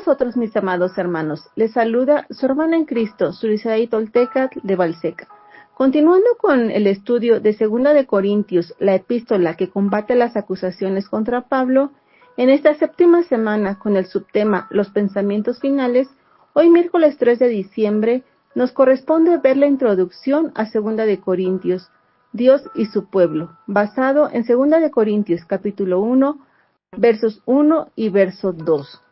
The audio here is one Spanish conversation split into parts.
vosotros, mis amados hermanos. Les saluda su hermana en Cristo, Surizay Toltecat de Valseca. Continuando con el estudio de 2 de Corintios, la epístola que combate las acusaciones contra Pablo, en esta 7ª semana con el subtema Los pensamientos finales, hoy miércoles 3 de diciembre, nos corresponde ver la introducción a 2 de Corintios, Dios y su pueblo, basado en 2 de Corintios capítulo 1, versos 1 y verso 2.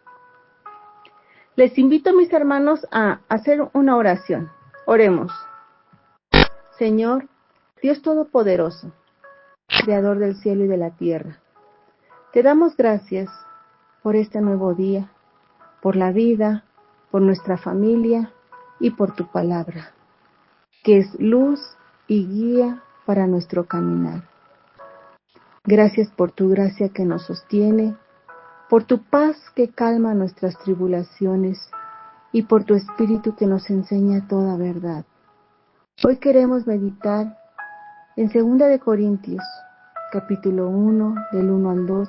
Les invito, mis hermanos, a hacer una oración. Oremos. Señor, Dios Todopoderoso, Creador del cielo y de la tierra, te damos gracias por este nuevo día, por la vida, por nuestra familia y por tu palabra, que es luz y guía para nuestro caminar. Gracias por tu gracia que nos sostiene, por tu paz que calma nuestras tribulaciones y por tu espíritu que nos enseña toda verdad. Hoy queremos meditar en 2 de Corintios, capítulo 1, del 1 al 2,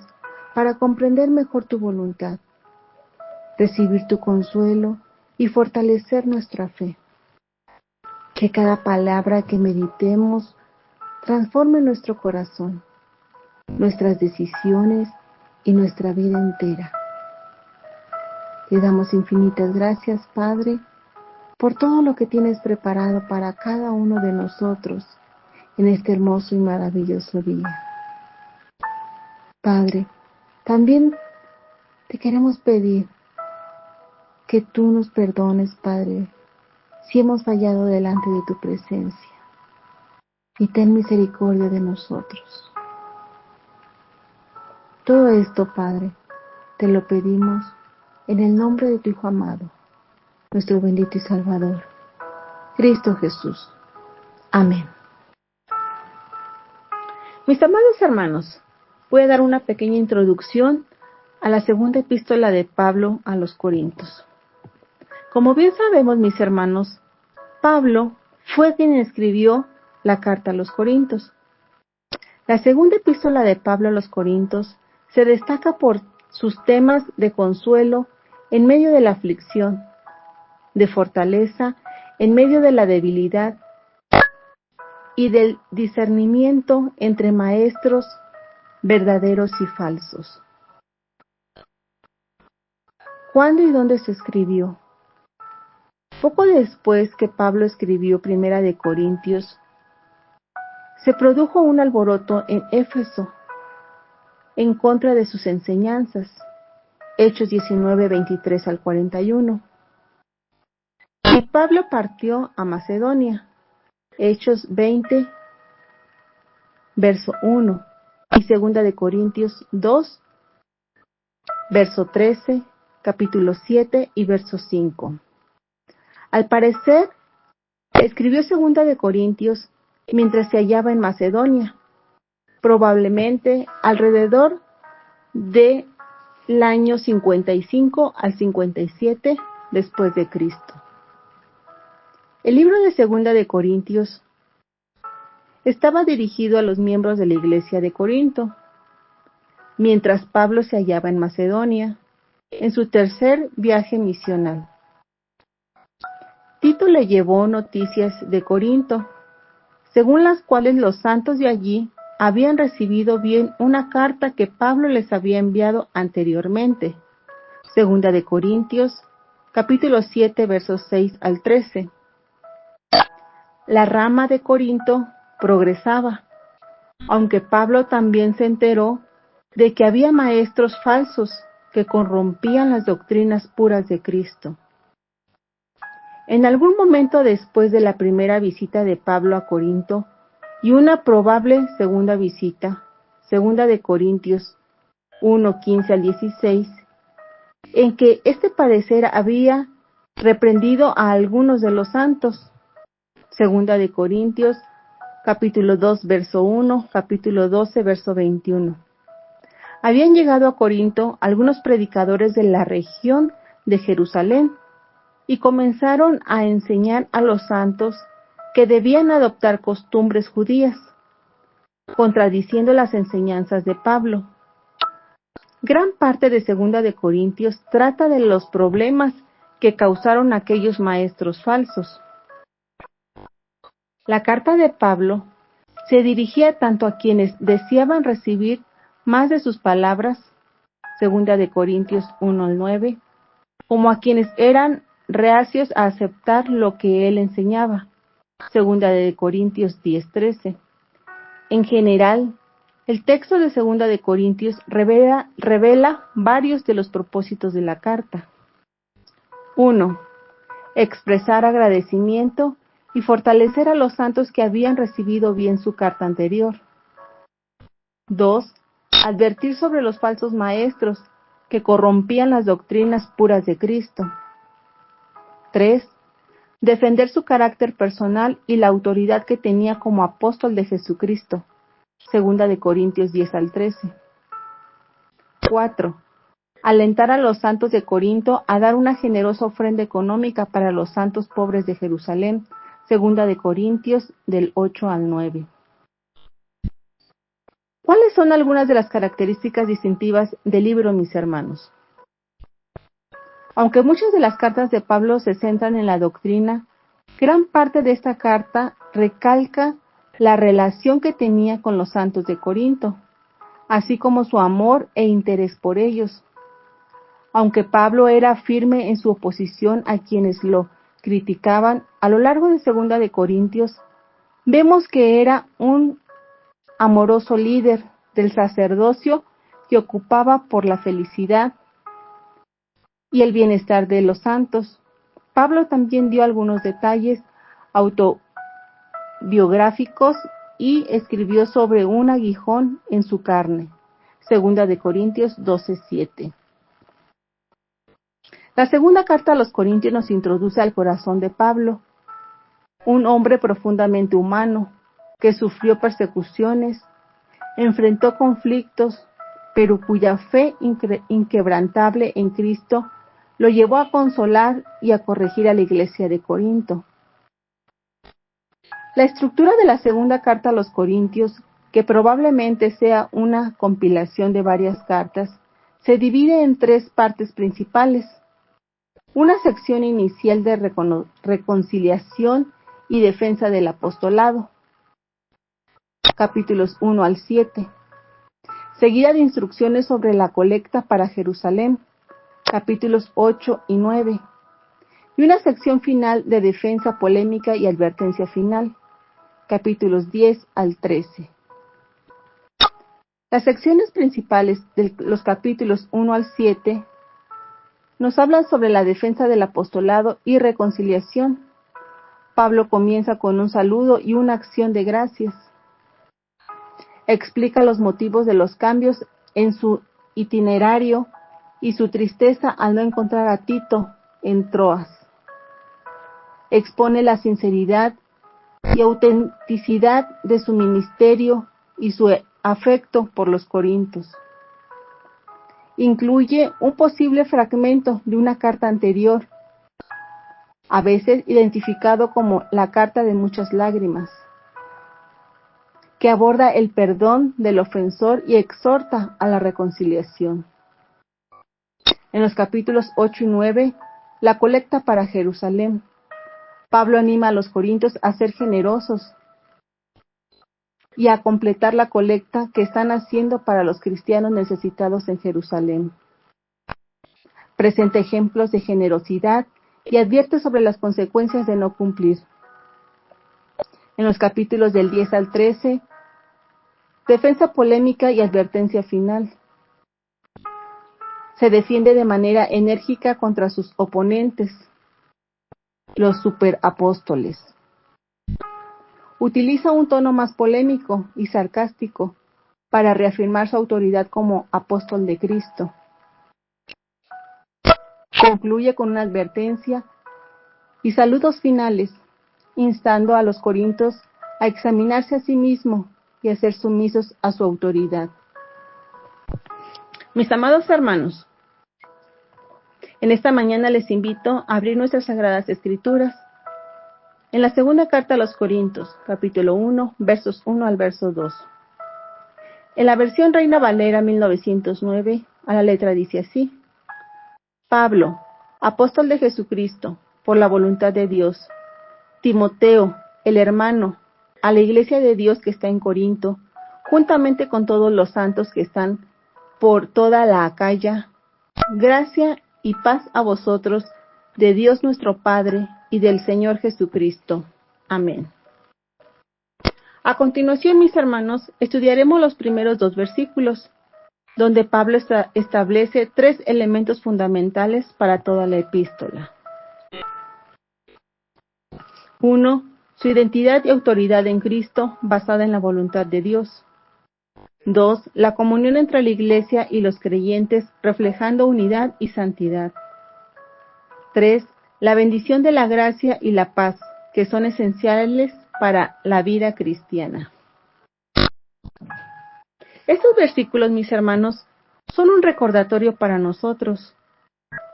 para comprender mejor tu voluntad, recibir tu consuelo y fortalecer nuestra fe. Que cada palabra que meditemos transforme nuestro corazón, nuestras decisiones y nuestra vida entera. Te damos infinitas gracias, Padre, por todo lo que tienes preparado para cada uno de nosotros en este hermoso y maravilloso día. Padre, también te queremos pedir que tú nos perdones, Padre, si hemos fallado delante de tu presencia, y ten misericordia de nosotros. Todo esto, Padre, te lo pedimos en el nombre de tu Hijo amado, nuestro bendito y Salvador, Cristo Jesús. Amén. Mis amados hermanos, voy a dar una pequeña introducción a la 2 epístola de Pablo a los Corintios. Como bien sabemos, mis hermanos, Pablo fue quien escribió la carta a los Corintios. La 2 epístola de Pablo a los Corintios se destaca por sus temas de consuelo en medio de la aflicción, de fortaleza en medio de la debilidad y del discernimiento entre maestros verdaderos y falsos. ¿Cuándo y dónde se escribió? Poco después que Pablo escribió 1 de Corintios, se produjo un alboroto en Éfeso en contra de sus enseñanzas. Hechos 19, 23 al 41. Y Pablo partió a Macedonia. Hechos 20, verso 1. Y 2 de Corintios 2, verso 13, capítulo 7 y verso 5. Al parecer, escribió 2 de Corintios mientras se hallaba en Macedonia, probablemente alrededor del año 55 al 57 después de Cristo. El libro de 2 de Corintios estaba dirigido a los miembros de la iglesia de Corinto, mientras Pablo se hallaba en Macedonia, en su tercer viaje misional. Tito le llevó noticias de Corinto, según las cuales los santos de allí habían recibido bien una carta que Pablo les había enviado anteriormente. 2 de Corintios, capítulo 7, versos 6 al 13. La rama de Corinto progresaba, aunque Pablo también se enteró de que había maestros falsos que corrompían las doctrinas puras de Cristo. En algún momento después de la primera visita de Pablo a Corinto y una probable segunda visita, 2 de Corintios 1, 15 al 16, en que este parecer había reprendido a algunos de los santos. 2 de Corintios, capítulo 2, verso 1, capítulo 12, verso 21. Habían llegado a Corinto algunos predicadores de la región de Jerusalén y comenzaron a enseñar a los santos que debían adoptar costumbres judías, contradiciendo las enseñanzas de Pablo. Gran parte de Segunda de Corintios trata de los problemas que causaron aquellos maestros falsos. La carta de Pablo se dirigía tanto a quienes deseaban recibir más de sus palabras, Segunda de Corintios 1:9, como a quienes eran reacios a aceptar lo que él enseñaba, Segunda de Corintios 10:13. En general, el texto de Segunda de Corintios revela varios de los propósitos de la carta. 1. Expresar agradecimiento y fortalecer a los santos que habían recibido bien su carta anterior. 2. Advertir sobre los falsos maestros que corrompían las doctrinas puras de Cristo. 3. Defender su carácter personal y la autoridad que tenía como apóstol de Jesucristo. Segunda de Corintios 10:13. 4. Alentar a los santos de Corinto a dar una generosa ofrenda económica para los santos pobres de Jerusalén. Segunda de Corintios del 8-9. ¿Cuáles son algunas de las características distintivas del libro, mis hermanos? Aunque muchas de las cartas de Pablo se centran en la doctrina, gran parte de esta carta recalca la relación que tenía con los santos de Corinto, así como su amor e interés por ellos. Aunque Pablo era firme en su oposición a quienes lo criticaban, a lo largo de Segunda de Corintios, vemos que era un amoroso líder del sacerdocio que ocupaba por la felicidad y el bienestar de los santos. Pablo también dio algunos detalles autobiográficos y escribió sobre un aguijón en su carne. Segunda de Corintios 12:7. La segunda carta a los Corintios nos introduce al corazón de Pablo, un hombre profundamente humano que sufrió persecuciones, enfrentó conflictos, pero cuya fe inquebrantable en Cristo lo llevó a consolar y a corregir a la iglesia de Corinto. La estructura de la segunda carta a los Corintios, que probablemente sea una compilación de varias cartas, se divide en tres partes principales. Una sección inicial de reconciliación y defensa del apostolado, capítulos 1-7, seguida de instrucciones sobre la colecta para Jerusalén, capítulos 8-9, y una sección final de defensa polémica y advertencia final, capítulos 10-13. Las secciones principales de los capítulos 1-7 nos hablan sobre la defensa del apostolado y reconciliación. Pablo comienza con un saludo y una acción de gracias. Explica los motivos de los cambios en su itinerario y su tristeza al no encontrar a Tito en Troas. Expone la sinceridad y autenticidad de su ministerio y su afecto por los corintios. Incluye un posible fragmento de una carta anterior, a veces identificado como la carta de muchas lágrimas, que aborda el perdón del ofensor y exhorta a la reconciliación. En los capítulos 8-9, la colecta para Jerusalén. Pablo anima a los corintios a ser generosos y a completar la colecta que están haciendo para los cristianos necesitados en Jerusalén. Presenta ejemplos de generosidad y advierte sobre las consecuencias de no cumplir. En los capítulos del 10-13, defensa polémica y advertencia final. Se defiende de manera enérgica contra sus oponentes, los superapóstoles. Utiliza un tono más polémico y sarcástico para reafirmar su autoridad como apóstol de Cristo. Concluye con una advertencia y saludos finales, instando a los corintios a examinarse a sí mismos y a ser sumisos a su autoridad. Mis amados hermanos, en esta mañana les invito a abrir nuestras Sagradas Escrituras en la segunda carta a los Corintios, capítulo 1, versos 1 al verso 2. En la versión Reina Valera 1909 a la letra dice así: Pablo, apóstol de Jesucristo, por la voluntad de Dios. Timoteo, el hermano, a la iglesia de Dios que está en Corinto, juntamente con todos los santos que están por toda la Acaya, gracia y paz a vosotros, de Dios nuestro Padre y del Señor Jesucristo. Amén. A continuación, mis hermanos, estudiaremos los primeros 2 versículos, donde Pablo establece 3 elementos fundamentales para toda la epístola. 1. Su identidad y autoridad en Cristo, basada en la voluntad de Dios. 2. La comunión entre la iglesia y los creyentes, reflejando unidad y santidad. 3. La bendición de la gracia y la paz, que son esenciales para la vida cristiana. Estos versículos, mis hermanos, son un recordatorio para nosotros.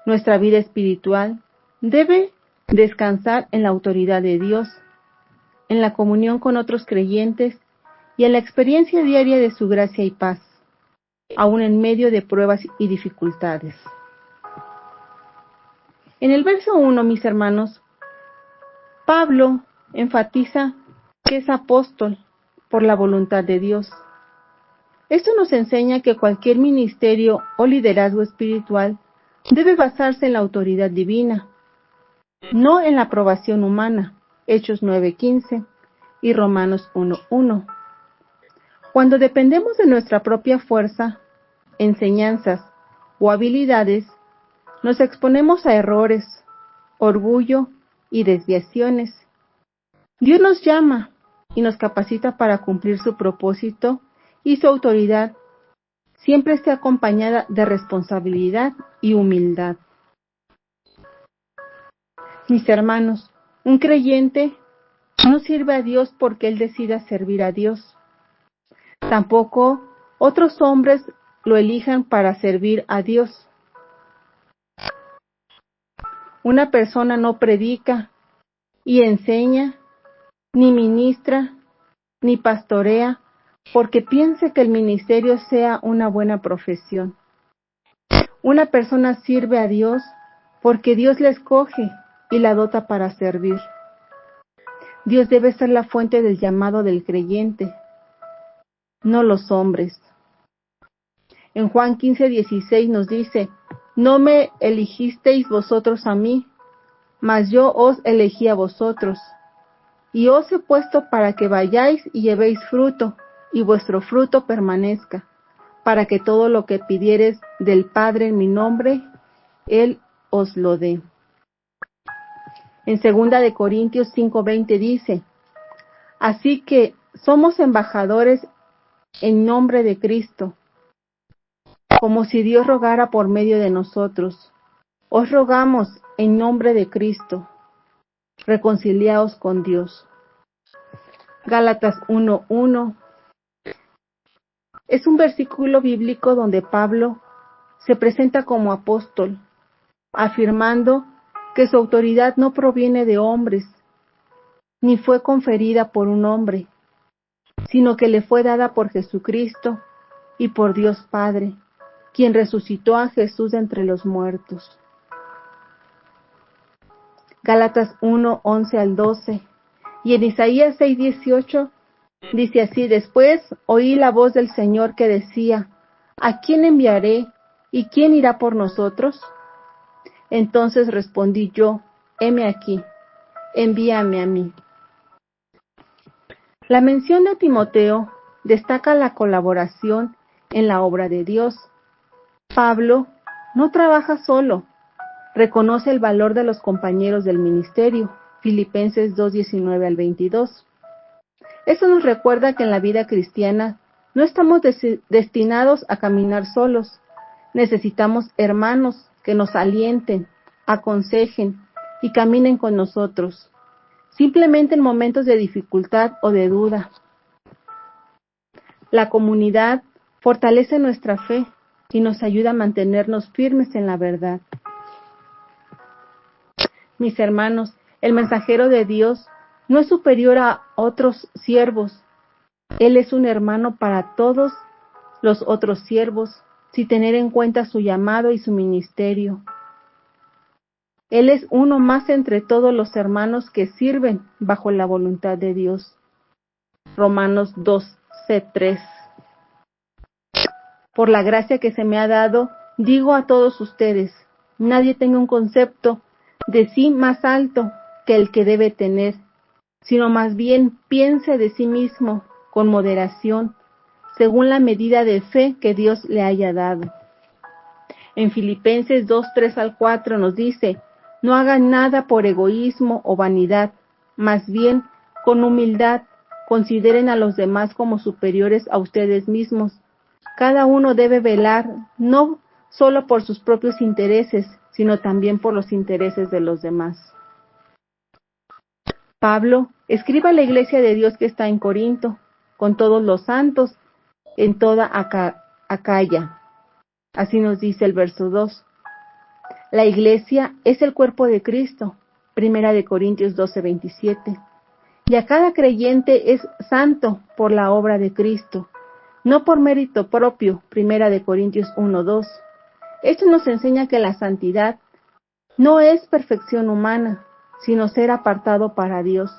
Nuestra vida espiritual debe descansar en la autoridad de Dios, en la comunión con otros creyentes y en la experiencia diaria de su gracia y paz, aun en medio de pruebas y dificultades. En el verso 1, mis hermanos, Pablo enfatiza que es apóstol por la voluntad de Dios. Esto nos enseña que cualquier ministerio o liderazgo espiritual debe basarse en la autoridad divina, no en la aprobación humana, Hechos 9:15 y Romanos 1:1. Cuando dependemos de nuestra propia fuerza, enseñanzas o habilidades, nos exponemos a errores, orgullo y desviaciones. Dios nos llama y nos capacita para cumplir su propósito, y su autoridad siempre esté acompañada de responsabilidad y humildad. Mis hermanos, un creyente no sirve a Dios porque él decida servir a Dios. Tampoco otros hombres lo elijan para servir a Dios. Una persona no predica y enseña, ni ministra, ni pastorea, porque piense que el ministerio sea una buena profesión. Una persona sirve a Dios porque Dios la escoge y la dota para servir. Dios debe ser la fuente del llamado del creyente, no los hombres. En Juan 15:16 nos dice: no me elegisteis vosotros a mí, mas yo os elegí a vosotros, y os he puesto para que vayáis y llevéis fruto, y vuestro fruto permanezca, para que todo lo que pidiereis del Padre en mi nombre, Él os lo dé. En 2 Corintios 5:20 dice: así que somos embajadores en nombre de Cristo, como si Dios rogara por medio de nosotros. Os rogamos en nombre de Cristo, reconciliaos con Dios. Gálatas 1:1 es un versículo bíblico donde Pablo se presenta como apóstol, afirmando que su autoridad no proviene de hombres, ni fue conferida por un hombre, sino que le fue dada por Jesucristo y por Dios Padre, quien resucitó a Jesús de entre los muertos. Gálatas 1:11 al 12. Y en Isaías 6:18 dice así: después oí la voz del Señor que decía: ¿a quién enviaré y quién irá por nosotros? Entonces respondí yo: heme aquí, envíame a mí. La mención de Timoteo destaca la colaboración en la obra de Dios. Pablo no trabaja solo, reconoce el valor de los compañeros del ministerio, Filipenses 2:19 al 22. Eso nos recuerda que en la vida cristiana no estamos destinados a caminar solos. Necesitamos hermanos que nos alienten, aconsejen y caminen con nosotros, simplemente en momentos de dificultad o de duda. La comunidad fortalece nuestra fe y nos ayuda a mantenernos firmes en la verdad. Mis hermanos, el mensajero de Dios no es superior a otros siervos. Él es un hermano para todos los otros siervos sin tener en cuenta su llamado y su ministerio. Él es uno más entre todos los hermanos que sirven bajo la voluntad de Dios. Romanos 12:3. Por la gracia que se me ha dado, digo a todos ustedes, nadie tenga un concepto de sí más alto que el que debe tener, sino más bien piense de sí mismo con moderación, según la medida de fe que Dios le haya dado. En Filipenses 2:3-4 nos dice, no hagan nada por egoísmo o vanidad, más bien, con humildad, consideren a los demás como superiores a ustedes mismos. Cada uno debe velar, no solo por sus propios intereses, sino también por los intereses de los demás. Pablo escribe a la iglesia de Dios que está en Corinto, con todos los santos, en toda Acaya. Así nos dice el verso 2. La iglesia es el cuerpo de Cristo, 1 Corintios 12:27. Y a cada creyente es santo por la obra de Cristo, no por mérito propio, 1 Corintios 1:2. Esto nos enseña que la santidad no es perfección humana, sino ser apartado para Dios.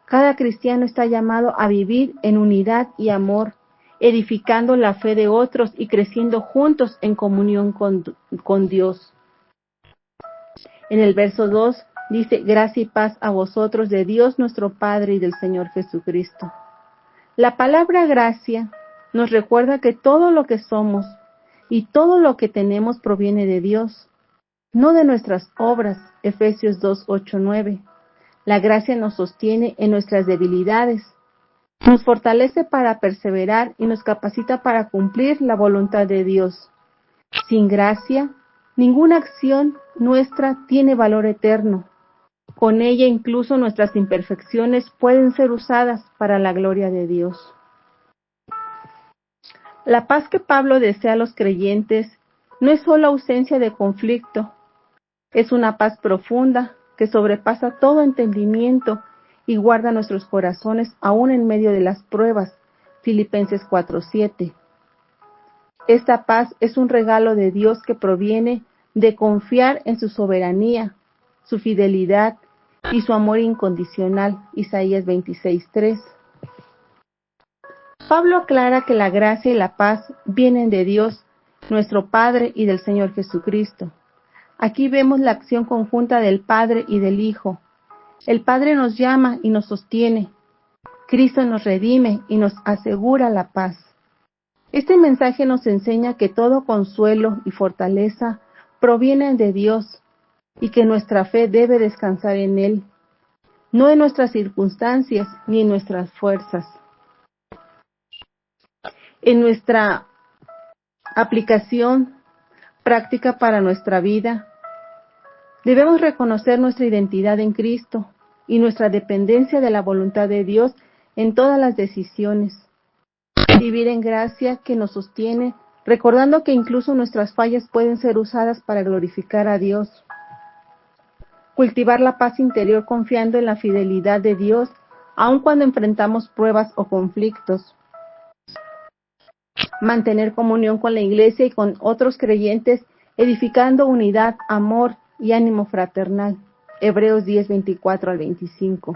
Cada cristiano está llamado a vivir en unidad y amor, edificando la fe de otros y creciendo juntos en comunión con Dios. En el verso 2 dice, gracia y paz a vosotros de Dios nuestro Padre y del Señor Jesucristo. La palabra gracia nos recuerda que todo lo que somos y todo lo que tenemos proviene de Dios, no de nuestras obras, Efesios 2:8-9. La gracia nos sostiene en nuestras debilidades, nos fortalece para perseverar y nos capacita para cumplir la voluntad de Dios. Sin gracia, ninguna acción nuestra tiene valor eterno. Con ella incluso nuestras imperfecciones pueden ser usadas para la gloria de Dios. La paz que Pablo desea a los creyentes no es solo ausencia de conflicto, es una paz profunda que sobrepasa todo entendimiento y guarda nuestros corazones aún en medio de las pruebas. Filipenses 4:7. Esta paz es un regalo de Dios que proviene de confiar en su soberanía, su fidelidad y su amor incondicional. Isaías 26:3. Pablo aclara que la gracia y la paz vienen de Dios, nuestro Padre y del Señor Jesucristo. Aquí vemos la acción conjunta del Padre y del Hijo. El Padre nos llama y nos sostiene. Cristo nos redime y nos asegura la paz. Este mensaje nos enseña que todo consuelo y fortaleza provienen de Dios y que nuestra fe debe descansar en Él, no en nuestras circunstancias ni en nuestras fuerzas. En nuestra aplicación práctica para nuestra vida, debemos reconocer nuestra identidad en Cristo y nuestra dependencia de la voluntad de Dios en todas las decisiones. Vivir en gracia que nos sostiene, recordando que incluso nuestras fallas pueden ser usadas para glorificar a Dios. Cultivar la paz interior confiando en la fidelidad de Dios, aun cuando enfrentamos pruebas o conflictos. Mantener comunión con la iglesia y con otros creyentes, edificando unidad, amor y ánimo fraternal. Hebreos 10:24-25.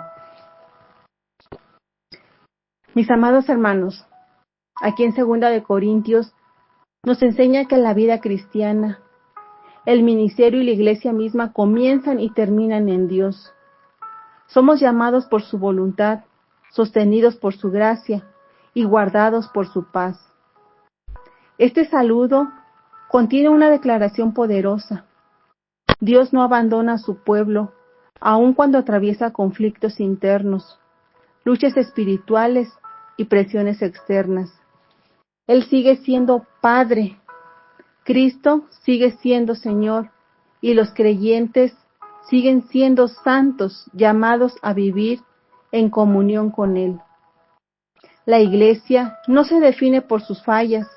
Mis amados hermanos, aquí en 2 Corintios nos enseña que la vida cristiana, el ministerio y la iglesia misma comienzan y terminan en Dios. Somos llamados por su voluntad, sostenidos por su gracia y guardados por su paz. Este saludo contiene una declaración poderosa. Dios no abandona a su pueblo, aun cuando atraviesa conflictos internos, luchas espirituales y presiones externas. Él sigue siendo Padre, Cristo sigue siendo Señor, y los creyentes siguen siendo santos, llamados a vivir en comunión con Él. La iglesia no se define por sus fallas,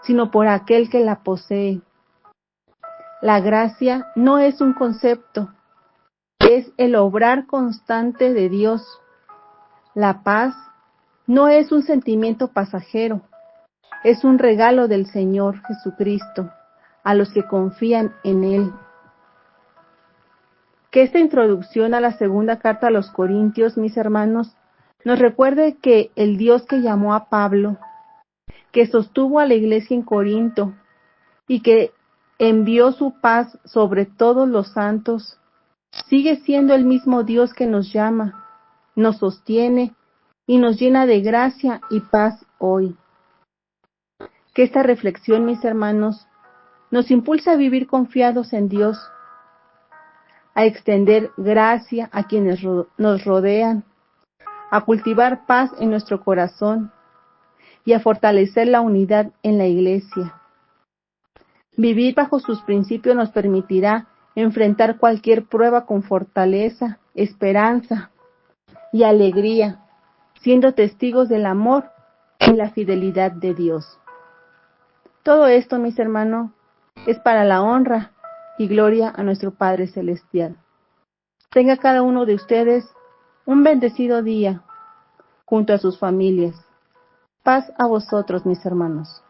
sino por aquel que la posee. La gracia no es un concepto, es el obrar constante de Dios. La paz no es un sentimiento pasajero, Es un regalo del Señor Jesucristo a los que confían en Él. Que esta introducción a la segunda carta a los Corintios, mis hermanos, nos recuerde que el Dios que llamó a Pablo, que sostuvo a la iglesia en Corinto y que envió su paz sobre todos los santos, sigue siendo el mismo Dios que nos llama, nos sostiene y nos llena de gracia y paz hoy. Que esta reflexión, mis hermanos, nos impulsa a vivir confiados en Dios, a extender gracia a quienes nos rodean, a cultivar paz en nuestro corazón y a fortalecer la unidad en la iglesia. Vivir bajo sus principios nos permitirá enfrentar cualquier prueba con fortaleza, esperanza y alegría, siendo testigos del amor y la fidelidad de Dios. Todo esto, mis hermanos, es para la honra y gloria a nuestro Padre Celestial. Tenga cada uno de ustedes un bendecido día junto a sus familias. Paz a vosotros, mis hermanos.